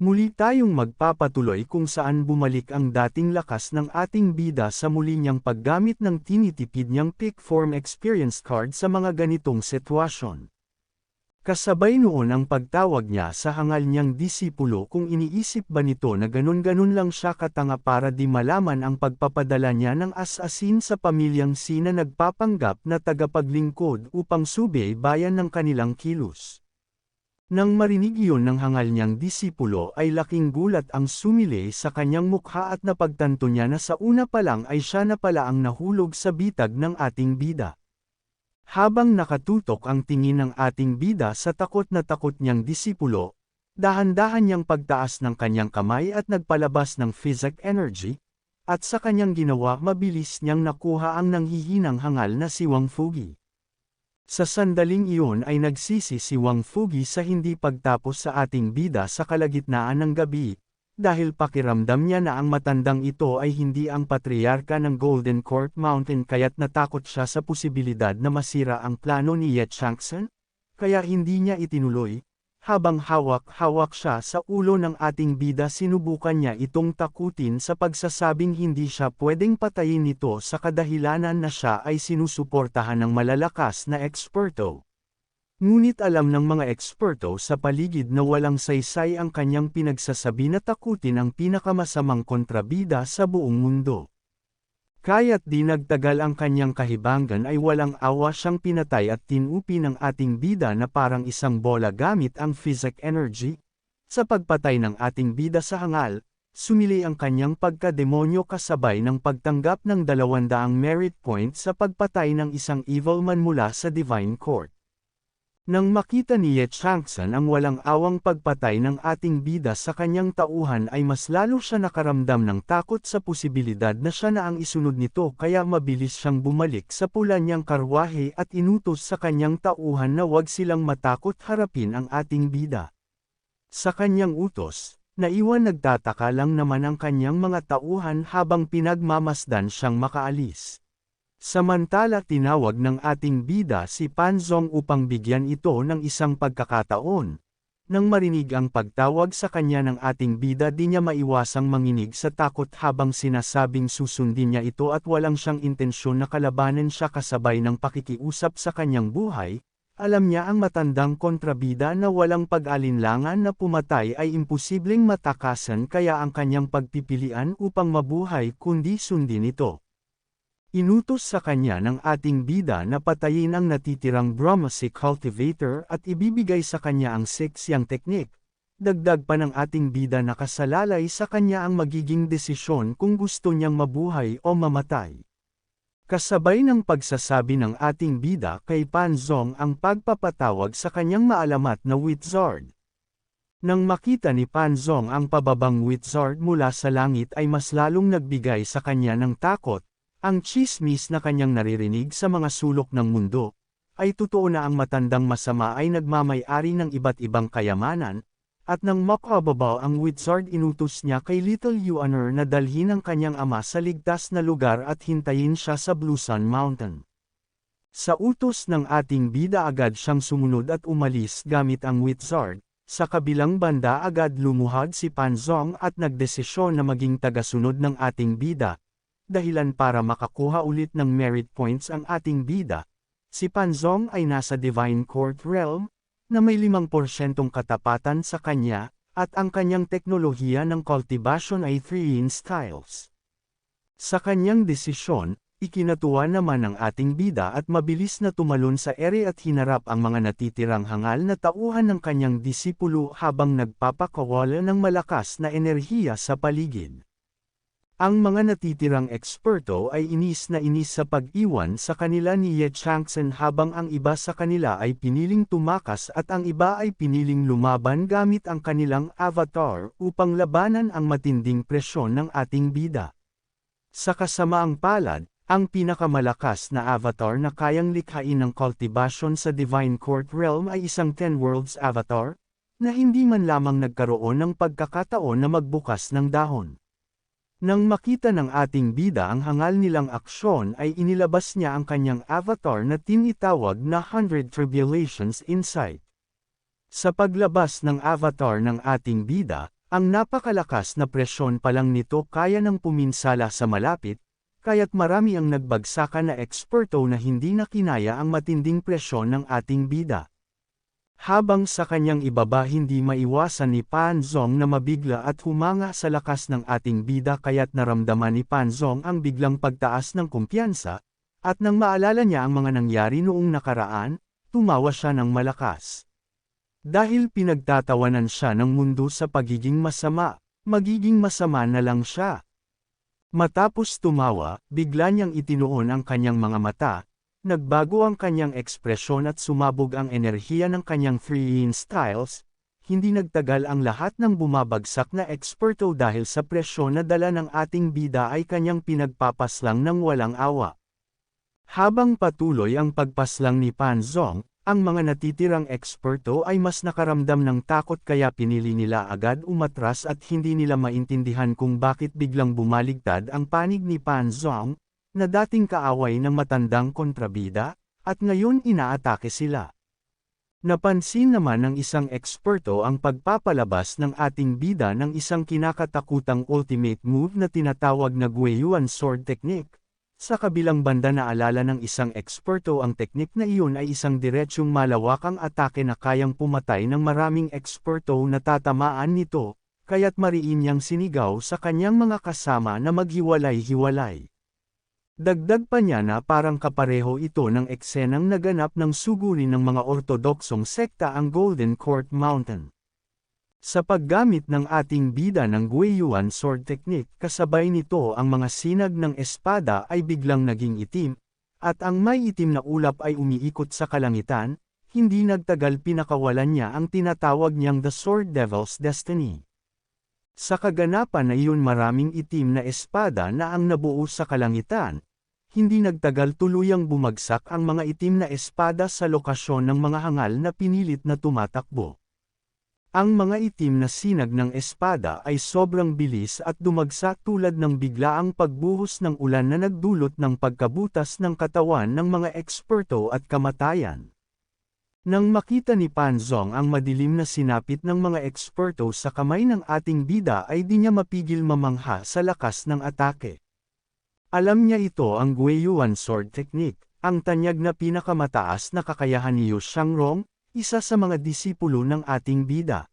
Muli tayong magpapatuloy kung saan bumalik ang dating lakas ng ating bida sa muli niyang paggamit ng tinitipid niyang peak form experience card sa mga ganitong sitwasyon. Kasabay noon ang pagtawag niya sa hangal niyang disipulo kung iniisip ba nito na ganun-ganun lang siya katanga para di malaman ang pagpapadala niya ng as-asin sa pamilyang Sina nagpapanggap na tagapaglingkod upang subaybayan ng kanilang kilos. Nang marinig iyon ng hangal niyang disipulo ay laking gulat ang sumilay sa kanyang mukha at napagtanto niya na sa una pa lang ay siya na pala ang nahulog sa bitag ng ating bida. Habang nakatutok ang tingin ng ating bida sa takot na takot niyang disipulo, dahan-dahan niyang pagtaas ng kanyang kamay at nagpalabas ng physic energy, at sa kanyang ginawa mabilis niyang nakuha ang nanghihinang hangal na si Wang Fugi. Sa sandaling iyon ay nagsisi si Wang Fugi sa hindi pagtapos sa ating bida sa kalagitnaan ng gabi, dahil pakiramdam niya na ang matandang ito ay hindi ang patriarka ng Golden Court Mountain kaya't natakot siya sa posibilidad na masira ang plano ni Ye Changsun, kaya hindi niya itinuloy. Habang hawak-hawak siya sa ulo ng ating bida sinubukan niya itong takutin sa pagsasabing hindi siya pwedeng patayin nito sa kadahilanan na siya ay sinusuportahan ng malalakas na eksperto. Ngunit alam ng mga eksperto sa paligid na walang saysay ang kanyang pinagsasabi na takutin ang pinakamasamang kontrabida sa buong mundo. Kaya't di nagtagal ang kanyang kahibangan ay walang awa siyang pinatay at tinupi ng ating bida na parang isang bola gamit ang physic energy. Sa pagpatay ng ating bida sa hangal, sumili ang kanyang pagkademonyo kasabay ng pagtanggap ng 200 merit point sa pagpatay ng isang evil man mula sa Divine Court. Nang makita ni Ye Changsun ang walang awang pagpatay ng ating bida sa kanyang tauhan ay mas lalo siya nakaramdam ng takot sa posibilidad na siya na ang isunod nito kaya mabilis siyang bumalik sa pula niyang karwahe at inutos sa kanyang tauhan na huwag silang matakot harapin ang ating bida. Sa kanyang utos, naiwan nagtataka lang naman ang kanyang mga tauhan habang pinagmamasdan siyang makaalis. Samantala tinawag ng ating bida si Pan Zong upang bigyan ito ng isang pagkakataon. Nang marinig ang pagtawag sa kanya ng ating bida di niya maiwasang manginig sa takot habang sinasabing susundin niya ito at walang siyang intensyon na kalabanin siya kasabay ng pakikiusap sa kanyang buhay. Alam niya ang matandang kontrabida na walang pag-alinlangan na pumatay ay imposibleng matakasan kaya ang kanyang pagpipilian upang mabuhay kundi sundin ito. Inutos sa kanya ng ating bida na patayin ang natitirang Brahmasi cultivator at ibibigay sa kanya ang seksyang teknik. Dagdag pa ng ating bida na kasalalay sa kanya ang magiging desisyon kung gusto niyang mabuhay o mamatay. Kasabay ng pagsasabi ng ating bida kay Pan Zong ang pagpapatawag sa kanyang maalamat na Wizard. Nang makita ni Pan Zong ang pababang Wizard mula sa langit ay mas lalong nagbigay sa kanya ng takot. Ang tsismis na kanyang naririnig sa mga sulok ng mundo, ay totoo na ang matandang masama ay nagmamay-ari ng iba't ibang kayamanan, at nang makababaw ang Wizard inutos niya kay Little Yuaner na dalhin ang kanyang ama sa ligtas na lugar at hintayin siya sa Blue Sun Mountain. Sa utos ng ating bida agad siyang sumunod at umalis gamit ang Wizard, sa kabilang banda agad lumuhad si Pan Zong at nagdesisyon na maging tagasunod ng ating bida. Dahilan para makakuha ulit ng merit points ang ating bida, si Pan Zong ay nasa Divine Court Realm, na may 5% katapatan sa kanya, at ang kanyang teknolohiya ng cultivation ay 3 styles. Sa kanyang desisyon, ikinatuwa naman ng ating bida at mabilis na tumalon sa ere at hinarap ang mga natitirang hangal na tauhan ng kanyang disipulo habang nagpapakawala ng malakas na enerhiya sa paligid. Ang mga natitirang eksperto ay inis na inis sa pag-iwan sa kanila ni Ye Changsun habang ang iba sa kanila ay piniling tumakas at ang iba ay piniling lumaban gamit ang kanilang avatar upang labanan ang matinding presyon ng ating bida. Sa kasamaang palad, ang pinakamalakas na avatar na kayang likhain ng cultivation sa Divine Court Realm ay isang 10 Worlds avatar, na hindi man lamang nagkaroon ng pagkakataon na magbukas ng dahon. Nang makita ng ating bida ang hangal nilang aksyon ay inilabas niya ang kanyang avatar na tinitawag na 100 Tribulations Insight. Sa paglabas ng avatar ng ating bida, Ang napakalakas na presyon pa lang nito kaya nang puminsala sa malapit, kaya't marami ang nagbagsakan na eksperto na hindi na kinaya ang matinding presyon ng ating bida. Habang sa kanyang ibaba hindi maiwasan ni Panzong na mabigla at humanga sa lakas ng ating bida kaya't naramdaman ni Panzong ang biglang pagtaas ng kumpiyansa, at nang maalala niya ang mga nangyari noong nakaraan, tumawa siya ng malakas. Dahil pinagtatawanan siya ng mundo sa pagiging masama, magiging masama na lang siya. Matapos tumawa, bigla niyang itinuon ang kanyang mga mata, nagbago ang kanyang ekspresyon at sumabog ang enerhiya ng kanyang three-in styles, hindi nagtagal ang lahat ng bumabagsak na eksperto dahil sa presyon na dala ng ating bida ay kanyang pinagpapaslang ng walang awa. Habang patuloy ang pagpaslang ni Panzong, ang mga natitirang eksperto ay mas nakaramdam ng takot kaya pinili nila agad umatras at hindi nila maintindihan kung bakit biglang bumaligtad ang panig ni Panzong, na dating kaaway ng matandang kontrabida, at ngayon inaatake sila. Napansin naman ng isang eksperto ang pagpapalabas ng ating bida ng isang kinakatakutang ultimate move na tinatawag na Guiyuan Sword Technique. Sa kabilang banda naalala ng isang eksperto ang teknik na iyon ay isang diretsyong malawakang atake na kayang pumatay ng maraming eksperto na tatamaan nito, kaya't mariin niyang sinigaw sa kanyang mga kasama na maghiwalay-hiwalay. Dagdag pa niya na parang kapareho ito ng eksenang naganap ng suguri ng mga ortodoksong sekta ang Golden Court Mountain. Sa paggamit ng ating bida ng Guiyuan Sword Technique kasabay nito ang mga sinag ng espada ay biglang naging itim, at ang may itim na ulap ay umiikot sa kalangitan, hindi nagtagal pinakawalan niya ang tinatawag niyang The Sword Devil's Destiny. Sa kaganapan na iyon maraming itim na espada na ang nabuo sa kalangitan, hindi nagtagal tuluyang bumagsak ang mga itim na espada sa lokasyon ng mga hangal na pinilit na tumatakbo. Ang mga itim na sinag ng espada ay sobrang bilis at dumagsa tulad ng biglaang pagbuhos ng ulan na nagdulot ng pagkabutas ng katawan ng mga eksperto at kamatayan. Nang makita ni Panzong ang madilim na sinapit ng mga eksperto sa kamay ng ating bida ay di niya mapigil mamangha sa lakas ng atake. Alam niya ito ang Guiyuan Sword Technique, ang tanyag na pinakamataas na kakayahan ni Yu Xiangrong, isa sa mga disipulo ng ating bida.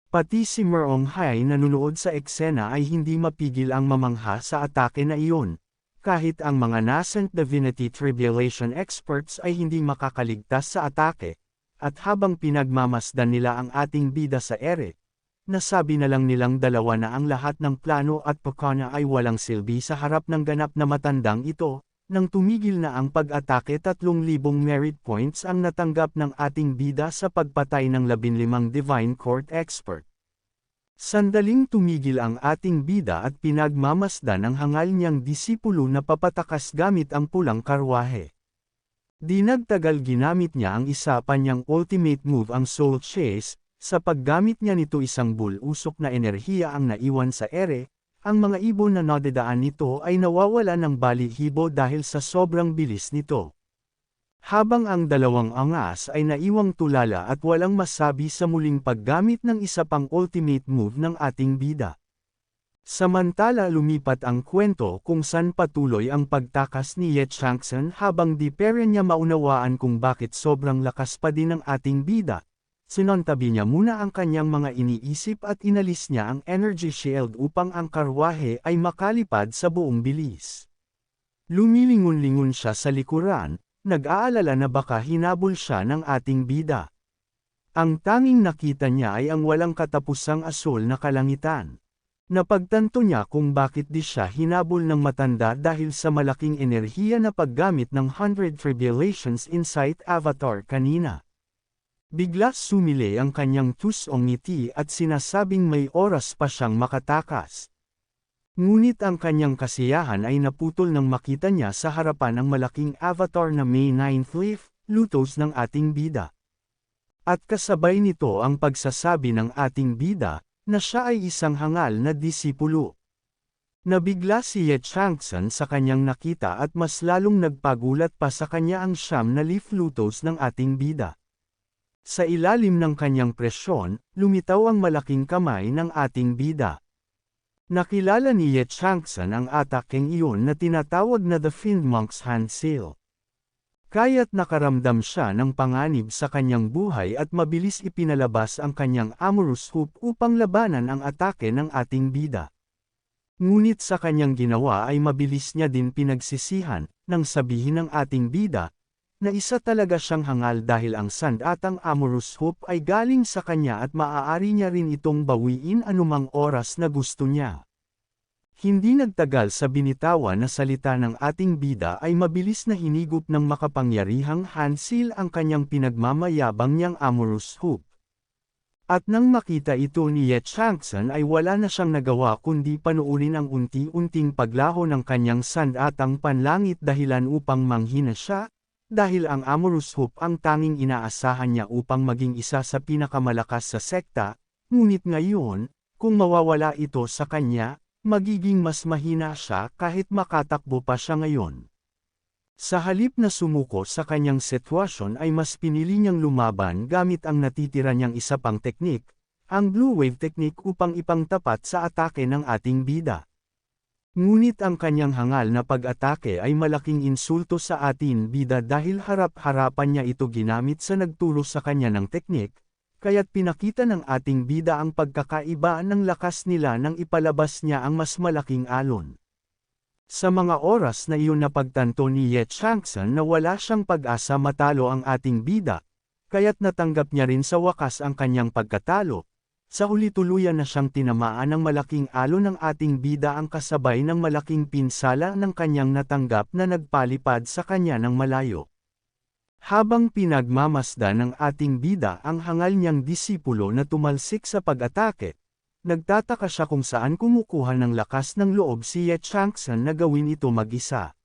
Pati si Merong Hai na nunood sa eksena ay hindi mapigil ang mamangha sa atake na iyon, kahit ang mga nascent Divinity Tribulation experts ay hindi makakaligtas sa atake, at habang pinagmamasdan nila ang ating bida sa ere, nasabi na lang nilang dalawa na ang lahat ng plano at pakana ay walang silbi sa harap ng ganap na matandang ito. Nang tumigil na ang pag-atake 3,000 merit points ang natanggap ng ating bida sa pagpatay ng 15 Divine Court expert. Sandaling tumigil ang ating bida at pinagmamasdan ang hangal niyang disipulo na papatakas gamit ang pulang karwahe. Di nagtagal ginamit niya ang isa pa niyang ultimate move ang Soul Chase, sa paggamit niya nito isang bulusok na enerhiya ang naiwan sa ere. Ang mga ibon na nadadaan nito ay nawawala ng balihibo dahil sa sobrang bilis nito. Habang ang dalawang angas ay naiwang tulala at walang masabi sa muling paggamit ng isa pang ultimate move ng ating bida. Samantala lumipat ang kwento kung saan patuloy ang pagtakas ni Ye Changsun habang di pa rin niya maunawaan kung bakit sobrang lakas pa din ng ating bida. Sinontabi niya muna ang kanyang mga iniisip at inalis niya ang energy shield upang ang karwahe ay makalipad sa buong bilis. Lumilingon-lingon siya sa likuran, nag-aalala na baka hinabol siya ng ating bida. Ang tanging nakita niya ay ang walang katapusang asul na kalangitan. Napagtanto niya kung bakit di siya hinabol ng matanda dahil sa malaking enerhiya na paggamit ng 100 Tribulations Insight Avatar kanina. Bigla sumili ang kanyang tusong ngiti at sinasabing may oras pa siyang makatakas. Ngunit ang kanyang kasiyahan ay naputol nang makita niya sa harapan ang malaking avatar na May 9th Leaf, Lutos ng ating bida. At kasabay nito ang pagsasabi ng ating bida, na siya ay isang hangal na disipulo. Nabigla si Ye Changsun sa kanyang nakita at mas lalong nagpagulat pa sa kanya ang siyam na leaf lutos ng ating bida. Sa ilalim ng kanyang presyon, lumitaw ang malaking kamay ng ating bida. Nakilala ni Ye Changsan ang atakeng iyon na tinatawag na The Fiend Monk's Hand Seal. Kaya't nakaramdam siya ng panganib sa kanyang buhay at mabilis ipinalabas ang kanyang Amorous Hoop upang labanan ang atake ng ating bida. Ngunit sa kanyang ginawa ay mabilis niya din pinagsisihan, nang sabihin ng ating bida, na isa talaga siyang hangal dahil ang sand at ang Amorous Hoop ay galing sa kanya at maaari niya rin itong bawiin anumang oras na gusto niya. Hindi nagtagal sa binitawan na salita ng ating bida ay mabilis na hinigop ng makapangyarihang hand seal ang kanyang pinagmamayabang niyang Amorous Hoop. At nang makita ito ni Ye Changsan ay wala na siyang nagawa kundi panuurin ang unti-unting paglaho ng kanyang sandatang panlangit dahilan upang manghina siya, dahil ang Amorous Hoop ang tanging inaasahan niya upang maging isa sa pinakamalakas sa sekta, ngunit ngayon, kung mawawala ito sa kanya, magiging mas mahina siya kahit makatakbo pa siya ngayon. Sa halip na sumuko sa kanyang sitwasyon ay mas pinili niyang lumaban gamit ang natitira niyang isa pang teknik, ang Blue Wave Technique upang ipangtapat sa atake ng ating bida. Ngunit ang kanyang hangal na pag-atake ay malaking insulto sa ating bida dahil harap-harapan niya ito ginamit sa nagturo sa kanya ng teknik, kaya't pinakita ng ating bida ang pagkakaiba ng lakas nila nang ipalabas niya ang mas malaking alon. Sa mga oras na iyon napagtanto ni Ye Changsan na wala siyang pag-asa matalo ang ating bida, kaya't natanggap niya rin sa wakas ang kanyang pagkatalo. Sa huli tuluyan na siyang tinamaan ng malaking alon ng ating bida ang kasabay ng malaking pinsala ng kanyang natanggap na nagpalipad sa kanya ng malayo. Habang pinagmamasdan ng ating bida ang hangal niyang disipulo na tumalsik sa pag-atake, nagtataka siya kung saan kumukuha ng lakas ng loob si Ye Changsan na gawin ito mag-isa.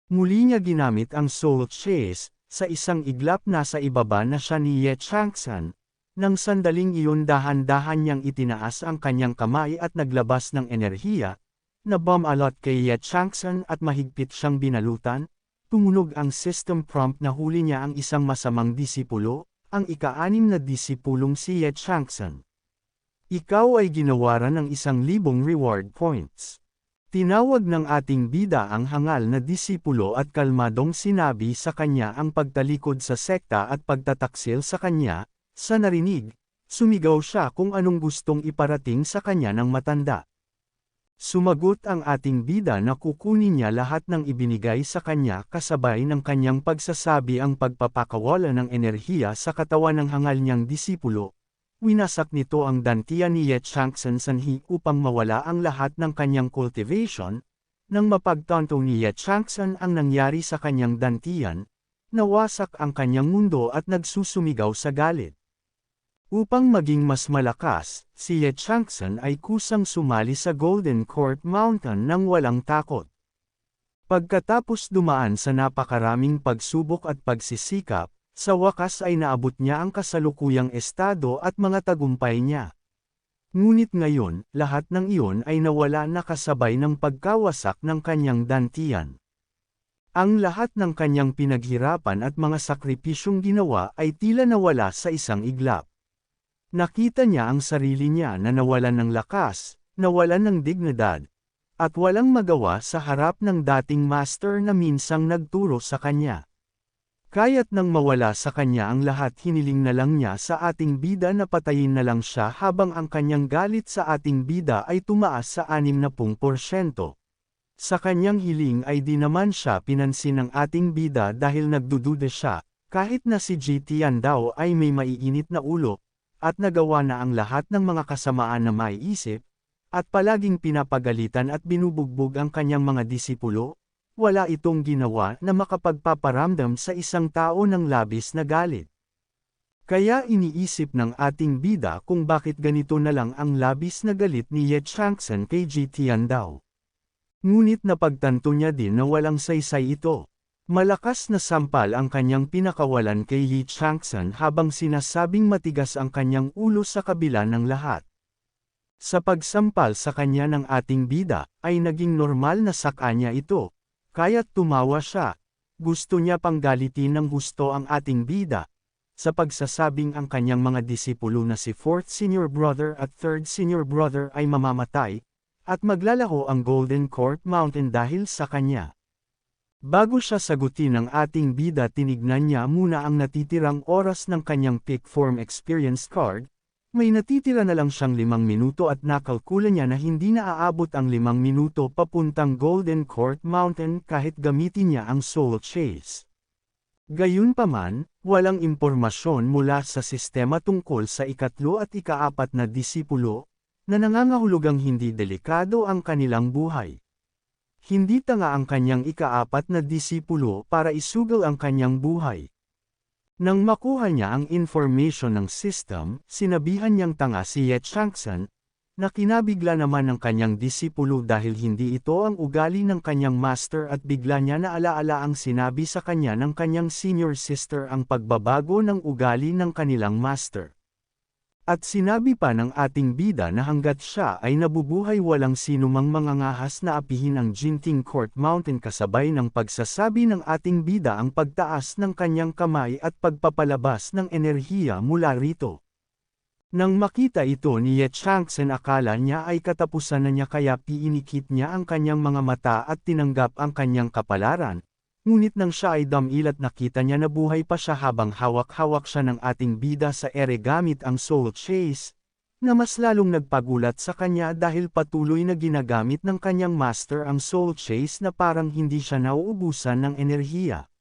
Muli niya ginamit ang Soul Chase, sa isang iglap nasa ibaba na siya ni Ye Changsan. Nang sandaling iyon dahan-dahan niyang itinaas ang kanyang kamay at naglabas ng enerhiya, na bumalot kay Ye Changsan at mahigpit siyang binalutan. Tumunog ang system prompt na huli niya ang isang masamang disipulo, ang ika-6 na disipulong si Ye Changsan. Ikaw ay ginawaran ng 1,000 reward points. Tinawag ng ating bida ang hangal na disipulo at kalmadong sinabi sa kanya ang pagtalikod sa sekta at pagtataksil sa kanya. Sa narinig, sumigaw siya kung anong gustong iparating sa kanya ng matanda. Sumagot ang ating bida na kukunin niya lahat ng ibinigay sa kanya kasabay ng kanyang pagsasabi ang pagpapakawala ng enerhiya sa katawan ng hangal niyang disipulo. Winasak nito ang dantian ni Ye Changsan sanhi upang mawala ang lahat ng kanyang cultivation. Nang mapagtanto ni Ye Changsan ang nangyari sa kanyang dantian, nawasak ang kanyang mundo at nagsusumigaw sa galit. Upang maging mas malakas, si Ye Changsan ay kusang sumali sa Golden Court Mountain nang walang takot. Pagkatapos dumaan sa napakaraming pagsubok at pagsisikap, sa wakas ay naabot niya ang kasalukuyang estado at mga tagumpay niya. Ngunit ngayon, lahat ng iyon ay nawala na kasabay ng pagkawasak ng kanyang dantian. Ang lahat ng kanyang pinaghirapan at mga sakripisyong ginawa ay tila nawala sa isang iglap. Nakita niya ang sarili niya na nawalan ng lakas, nawalan ng dignidad, at walang magawa sa harap ng dating master na minsang nagturo sa kanya. Kaya't nang mawala sa kanya ang lahat hiniling na lang niya sa ating bida na patayin na lang siya habang ang kanyang galit sa ating bida ay tumaas sa 60%. Sa kanyang hiling ay di naman siya pinansin ng ating bida dahil nagdududa siya, kahit na si Tian daw ay may maiinit na ulo, at nagawa na ang lahat ng mga kasamaan na maiisip, at palaging pinapagalitan at binubugbog ang kanyang mga disipulo, wala itong ginawa na makapagpaparamdam sa isang tao ng labis na galit. Kaya iniisip ng ating bida kung bakit ganito na lang ang labis na galit ni Ye Changsan kay Tian daw. Ngunit napagtanto niya din na walang saysay ito. Malakas na sampal ang kanyang pinakawalan kay Ye Changsan habang sinasabing matigas ang kanyang ulo sa kabila ng lahat. Sa pagsampal sa kanya ng ating bida, ay naging normal na saka niya ito. Kaya't tumawa siya. Gusto niya pang galitin ng gusto ang ating bida. sa pagsasabing ang kanyang mga disipulo na si 4th Senior Brother at 3rd Senior Brother ay mamamatay, at maglalaho ang Golden Court Mountain dahil sa kanya. Bago siya sagutin ng ating bida, tinignan niya muna ang natitirang oras ng kanyang peak form experience card. May natitira na lang siyang 5 minuto at nakalkula niya na hindi na aabot ang 5 minuto papuntang Golden Court Mountain kahit gamitin niya ang Soul Chase. Gayunpaman, walang impormasyon mula sa sistema tungkol sa ikatlo at ikaapat na disipulo, na nangangahulugang hindi delikado ang kanilang buhay. Hindi tanga ang kanyang ikaapat na disipulo para isugal ang kanyang buhay. Nang makuha niya ang information ng system, sinabihan niyang tanga si Ye Changsan, na kinabigla naman ng kanyang disipulo dahil hindi ito ang ugali ng kanyang master at bigla niya na alaala ang sinabi sa kanya ng kanyang senior sister ang pagbabago ng ugali ng kanilang master. At sinabi pa ng ating bida na hanggat siya ay nabubuhay walang sinumang mangangahas na apihin ang Jinting Court Mountain kasabay ng pagsasabi ng ating bida ang pagtaas ng kanyang kamay at pagpapalabas ng enerhiya mula rito. Nang makita ito ni Ye Changsan, akala niya ay katapusan na niya kaya piinikit niya ang kanyang mga mata at tinanggap ang kanyang kapalaran. Ngunit nang siya ay damil at nakita niya na buhay pa siya habang hawak-hawak siya ng ating bida sa ere gamit ang Soul Chase, na mas lalong nagpagulat sa kanya dahil patuloy na ginagamit ng kanyang master ang Soul Chase na parang hindi siya nauubusan ng enerhiya.